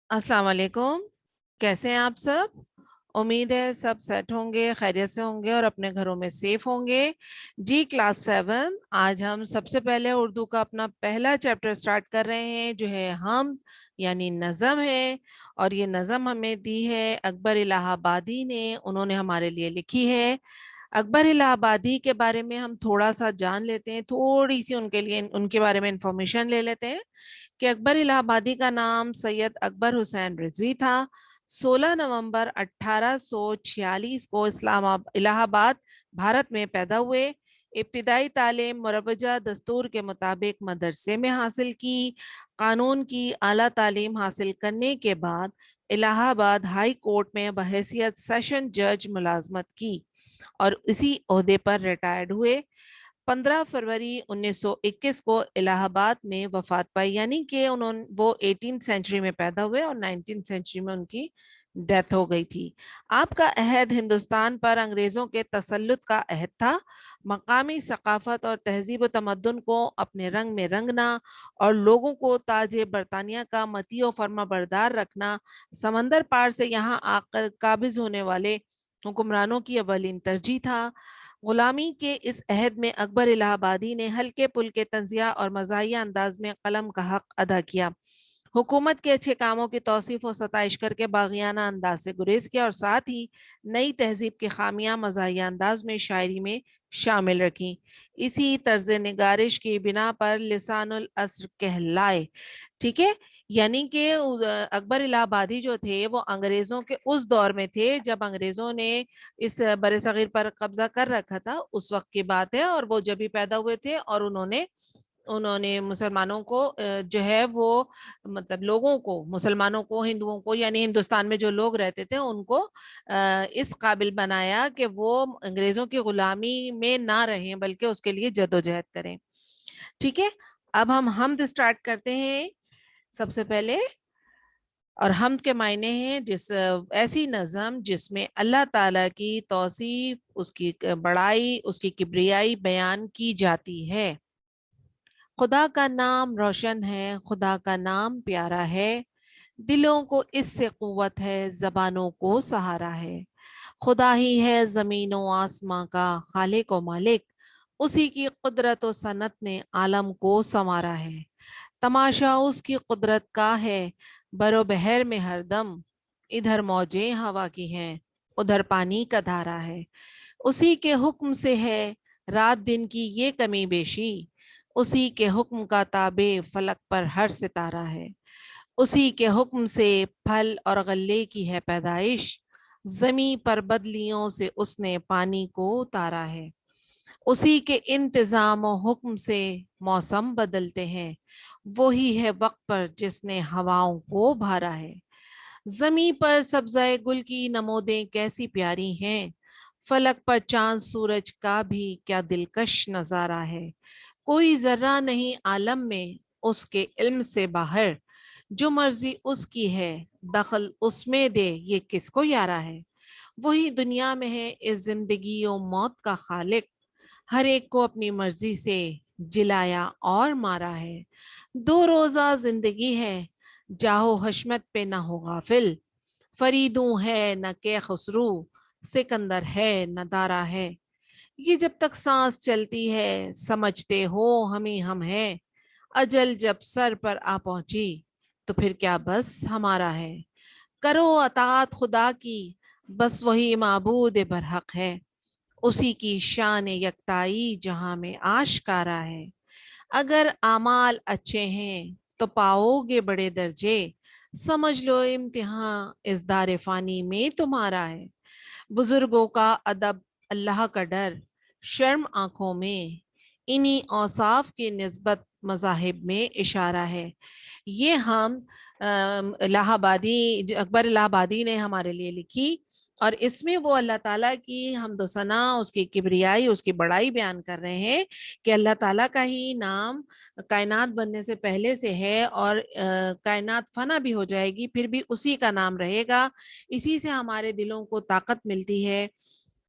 अस्सलाम वालेकुम। कैसे हैं आप सब? उम्मीद है सब सेट होंगे, खैरियत से होंगे और अपने घरों में सेफ होंगे। जी क्लास 7, आज हम सबसे पहले उर्दू का अपना पहला चैप्टर स्टार्ट कर रहे हैं जो है हम यानी नज़म है। और ये नज़म हमें दी है अकबर इलाहाबादी ने, उन्होंने हमारे लिए लिखी है। अकबर इलाहाबादी के बारे में हम थोड़ा सा जान लेते हैं, थोड़ी सी उनके लिए उनके बारे में इंफॉर्मेशन ले लेते हैं कि अकबर इलाहाबादी का नाम सैयद अकबर हुसैन रिजवी था। 16 नवंबर 1846 को इलाहाबाद भारत में पैदा हुए। इब्तिदाई तालीम मुरवजा दस्तूर के मुताबिक मदरसे में हासिल की। कानून की आला तालीम हासिल करने के बाद इलाहाबाद हाई कोर्ट में बहैसियत सेशन जज मुलाजमत की और इसी ओहदे पर रिटायर्ड हुए। 15 फरवरी 1921 को इलाहाबाद में वफात पाई, यानी कि उन्होंने वो 18th सेंचुरी में पैदा हुए और 19th सेंचुरी में उनकी डेथ हो गई थी। आपका अहद हिंदुस्तान पर अंग्रेजों के तसल्लुत का अहद था। मकामी सकाफत और तहजीब व तमद्दुन को अपने रंग में रंगना और लोगों को ताज बरतानिया का मती व फर्मा बरदार रखना समंदर पार से यहाँ आकर काबिज होने वाले हुक्मरानों की अवलीन तरजीह था। गुलामी के इस अहद में अकबर इलाहाबादी ने हल्के पुल्के तंजिया और मज़ाहिया अंदाज में कलम का हक अदा किया। हुकूमत के अच्छे कामों की तौसीफ और सताइश करके बागियाना अंदाज से गुरेज किया और साथ ही नई तहजीब की खामियां मज़ाहिया अंदाज में शायरी में शामिल रखी। इसी तर्ज निगारिश की बिना पर लिसानुल अस्र कहलाए। ठीक है, यानी कि अकबर इलाहाबादी जो थे वो अंग्रेजों के उस दौर में थे जब अंग्रेजों ने इस बड़े सगीर पर कब्जा कर रखा था, उस वक्त की बात है। और वो जब भी पैदा हुए थे और उन्होंने उन्होंने मुसलमानों को जो है वो मतलब लोगों को, मुसलमानों को, हिंदुओं को, यानी हिंदुस्तान में जो लोग रहते थे उनको इस काबिल बनाया कि वो अंग्रेजों की गुलामी में ना रहें बल्कि उसके लिए जदोजहद करें। ठीक है, अब हम हमद स्टार्ट करते हैं सबसे पहले। और हमद के मायने हैं ऐसी नज़म जिसमें अल्लाह ताला की तौसीफ, उसकी बड़ाई, उसकी किब्रियाई बयान की जाती है। खुदा का नाम रोशन है, खुदा का नाम प्यारा है, दिलों को इससे कुव्वत है, जबानों को सहारा है। खुदा ही है ज़मीनों आसमां का खालिक व मालिक, उसी की कुदरत व सनत ने आलम को संवारा है। तमाशा उसकी कुदरत का है बरो बहर में हरदम, इधर मौजें हवा की हैं, उधर पानी का धारा है। उसी के हुक्म से है रात दिन की ये कमी बेशी, उसी के हुक्म का ताबे फलक पर हर सितारा है। उसी के हुक्म से फल और गल्ले की है पैदाइश, जमी पर बदलियों से उसने पानी को उतारा है। उसी के इंतजाम और हुक्म से मौसम बदलते हैं, वही है वक्त पर जिसने हवाओं को भारा है। जमी पर सब्ज़ाए गुल की नमोदें कैसी प्यारी हैं, फलक पर चांद सूरज का भी क्या दिलकश नजारा है। कोई जर्रा नहीं आलम में उसके इल्म से बाहर, जो मर्जी उसकी है दखल उसमें दे ये किसको यारा है। वही दुनिया में है इस जिंदगी और मौत का खालिक, हर एक को अपनी मर्जी से जिलाया और मारा है। दो रोजा जिंदगी है, जाहो हशमत पे ना हो गाफिल, फरीदू है न के खसरू, सिकंदर है न दारा है। ये जब तक सांस चलती है समझते हो हम ही हम हैं, अजल जब सर पर आ पहुंची तो फिर क्या बस हमारा है। करो अतात खुदा की, बस वही माबूद बरहक है, उसी की शान यकताई जहां में आशकारा है। अगर आमाल अच्छे हैं तो पाओगे बड़े दर्जे, समझ लो इम्तिहान इस दार फानी में तुम्हारा है। बुजुर्गों का अदब, अल्लाह का डर, शर्म आंखों में, इन्हीं औसाफ की निस्बत मज़ाहिब में इशारा है। ये हम अकबर इलाहाबादी ने हमारे लिए लिखी और इसमें वो अल्लाह ताला की हमदो सना, उसकी किब्रियाई, उसकी बड़ाई बयान कर रहे हैं कि अल्लाह ताला का ही नाम कायनात बनने से पहले से है और कायनात फना भी हो जाएगी फिर भी उसी का नाम रहेगा। इसी से हमारे दिलों को ताकत मिलती है।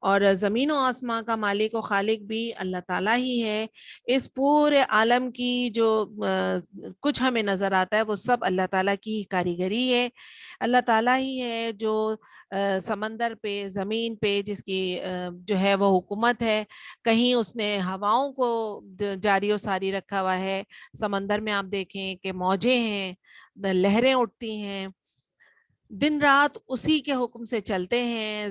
اور زمین و آسمان کا مالک و خالق بھی اللہ تعالیٰ ہی ہے. اس پورے عالم کی جو کچھ ہمیں نظر آتا ہے وہ سب اللہ تعالیٰ کی کاریگری ہے. اللہ تعالیٰ ہی ہے جو سمندر پہ زمین پہ جس کی جو ہے وہ حکومت ہے. کہیں اس نے ہواؤں کو جاری و ساری رکھا ہوا ہے. سمندر میں آپ دیکھیں کہ موجیں ہیں, لہریں اٹھتی ہیں, دن رات اسی کے حکم سے چلتے ہیں.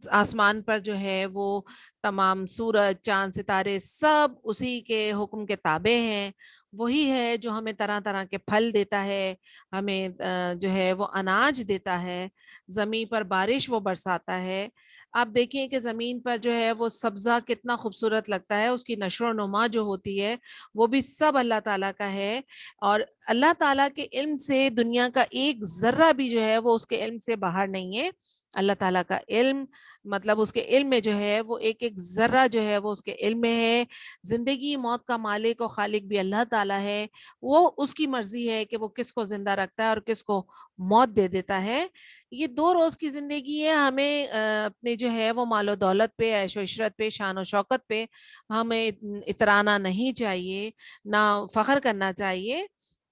آسمان پر جو ہے وہ تمام سورج چاند ستارے سب اسی کے حکم کے تابع ہیں. وہی ہے جو ہمیں طرح طرح کے پھل دیتا ہے, ہمیں جو ہے وہ اناج دیتا ہے, زمین پر بارش وہ برساتا ہے. آپ دیکھیں کہ زمین پر جو ہے وہ سبزہ کتنا خوبصورت لگتا ہے, اس کی نشو و نما جو ہوتی ہے وہ بھی سب اللہ تعالیٰ کا ہے. اور اللہ تعالیٰ کے علم سے دنیا کا ایک ذرہ بھی جو ہے وہ اس کے علم سے باہر نہیں ہے. اللہ تعالیٰ کا علم مطلب اس کے علم میں جو ہے وہ ایک ایک ذرہ جو ہے وہ اس کے علم میں ہے. زندگی موت کا مالک و خالق بھی اللہ تعالیٰ ہے. وہ اس کی مرضی ہے کہ وہ کس کو زندہ رکھتا ہے اور کس کو موت دے دیتا ہے. یہ 2 روز کی زندگی ہے. ہمیں اپنے جو ہے وہ مال و دولت پہ, عیش و عشرت پہ, شان و شوکت پہ ہمیں اترانا نہیں چاہیے, نہ فخر کرنا چاہیے,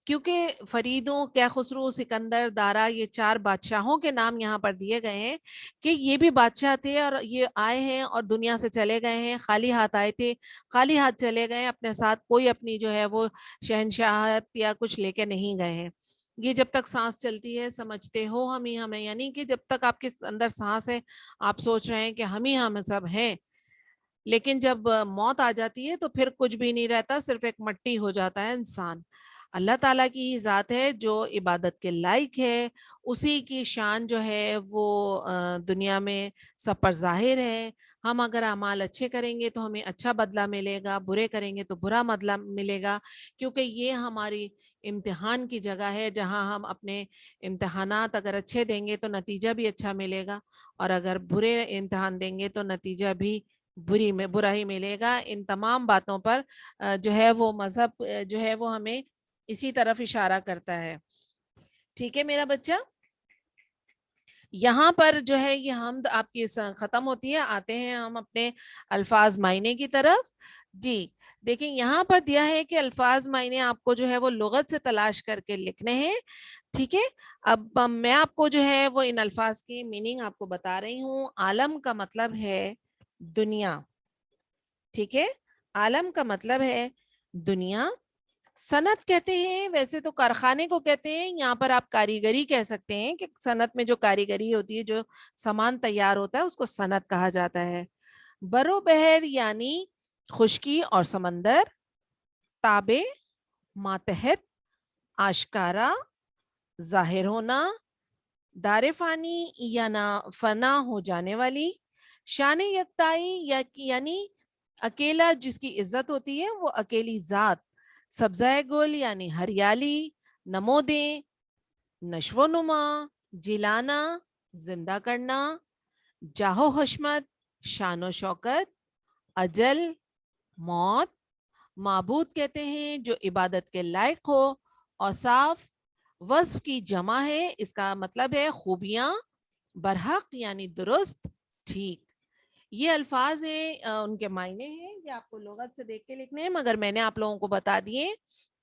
کیونکہ فریدوں, کیخسرو, سکندر, دارا یہ 4 بادشاہوں کے نام یہاں پر دیے گئے ہیں کہ یہ بھی بادشاہ تھے اور یہ آئے ہیں اور دنیا سے چلے گئے ہیں. خالی ہاتھ آئے تھے, خالی ہاتھ چلے گئے. اپنے ساتھ کوئی اپنی جو ہے وہ شہنشاہت یا کچھ لے کے نہیں گئے ہیں. یہ جب تک سانس چلتی ہے سمجھتے ہو ہمیں یعنی کہ جب تک آپ کے اندر سانس ہے آپ سوچ رہے ہیں کہ ہم سب ہیں, لیکن جب موت آ جاتی ہے تو پھر کچھ بھی نہیں رہتا, صرف ایک مٹی ہو جاتا ہے انسان. اللہ تعالیٰ کی ہی ذات ہے جو عبادت کے لائق ہے. اسی کی شان جو ہے وہ دنیا میں سب پر ظاہر ہے. ہم اگر اعمال اچھے کریں گے تو ہمیں اچھا بدلہ ملے گا, برے کریں گے تو برا بدلہ ملے گا, کیونکہ یہ ہماری امتحان کی جگہ ہے جہاں ہم اپنے امتحانات اگر اچھے دیں گے تو نتیجہ بھی اچھا ملے گا, اور اگر برے امتحان دیں گے تو نتیجہ بھی برا ہی ملے گا. ان تمام باتوں پر جو ہے وہ مذہب جو ہے وہ ہمیں اسی طرف اشارہ کرتا ہے. ٹھیک ہے میرا بچہ, یہاں پر جو ہے یہ حمد آپ کی ختم ہوتی ہے. آتے ہیں ہم اپنے الفاظ معنی کی طرف. جی دیکھیں یہاں پر دیا ہے کہ الفاظ معنی آپ کو جو ہے وہ لغت سے تلاش کر کے لکھنے ہیں. ٹھیک ہے, اب میں آپ کو جو ہے وہ ان الفاظ کی میننگ آپ کو بتا رہی ہوں. عالم کا مطلب ہے دنیا. ٹھیک ہے, عالم کا مطلب ہے دنیا. صنعت کہتے ہیں, ویسے تو کارخانے کو کہتے ہیں, یہاں پر آپ کاریگری کہہ سکتے ہیں کہ صنعت میں جو کاریگری ہوتی ہے, جو سامان تیار ہوتا ہے اس کو صنعت کہا جاتا ہے. برو بحر یعنی خشکی اور سمندر. تابع, ماتحت, آشکارا, ظاہر ہونا. دار فانی یا نہ فنا ہو جانے والی. شان یکتائی یعنی اکیلا جس کی عزت ہوتی ہے وہ اکیلی ذات. سبزہ گل یعنی ہریالی. نمودیں, نشو و نما, جلانا, زندہ کرنا. جاہو حشمت, شان و شوکت. اجل, موت. معبود کہتے ہیں جو عبادت کے لائق ہو. اوصاف, وصف کی جمع ہے, اس کا مطلب ہے خوبیاں. برحق یعنی درست, ٹھیک. یہ الفاظ ہیں, ان کے معنی ہیں, یہ آپ کو لغت سے دیکھ کے لکھنے ہیں, مگر میں نے آپ لوگوں کو بتا دیے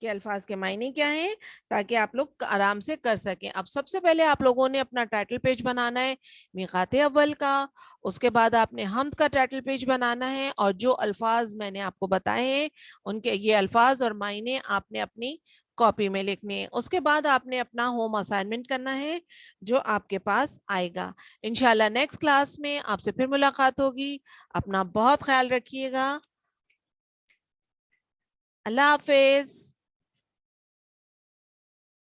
کہ الفاظ کے معنی کیا ہیں تاکہ آپ لوگ آرام سے کر سکیں. اب سب سے پہلے آپ لوگوں نے اپنا ٹائٹل پیج بنانا ہے میقات اول کا. اس کے بعد آپ نے حمد کا ٹائٹل پیج بنانا ہے, اور جو الفاظ میں نے آپ کو بتائے ہیں ان کے یہ الفاظ اور معنی آپ نے اپنی کاپی میں لکھنے. اس کے بعد آپ نے اپنا ہوم اسائنمنٹ کرنا ہے جو آپ کے پاس آئے گا. انشاءاللہ نیکسٹ کلاس میں آپ سے پھر ملاقات ہوگی. اپنا بہت خیال رکھیے گا. اللہ حافظ.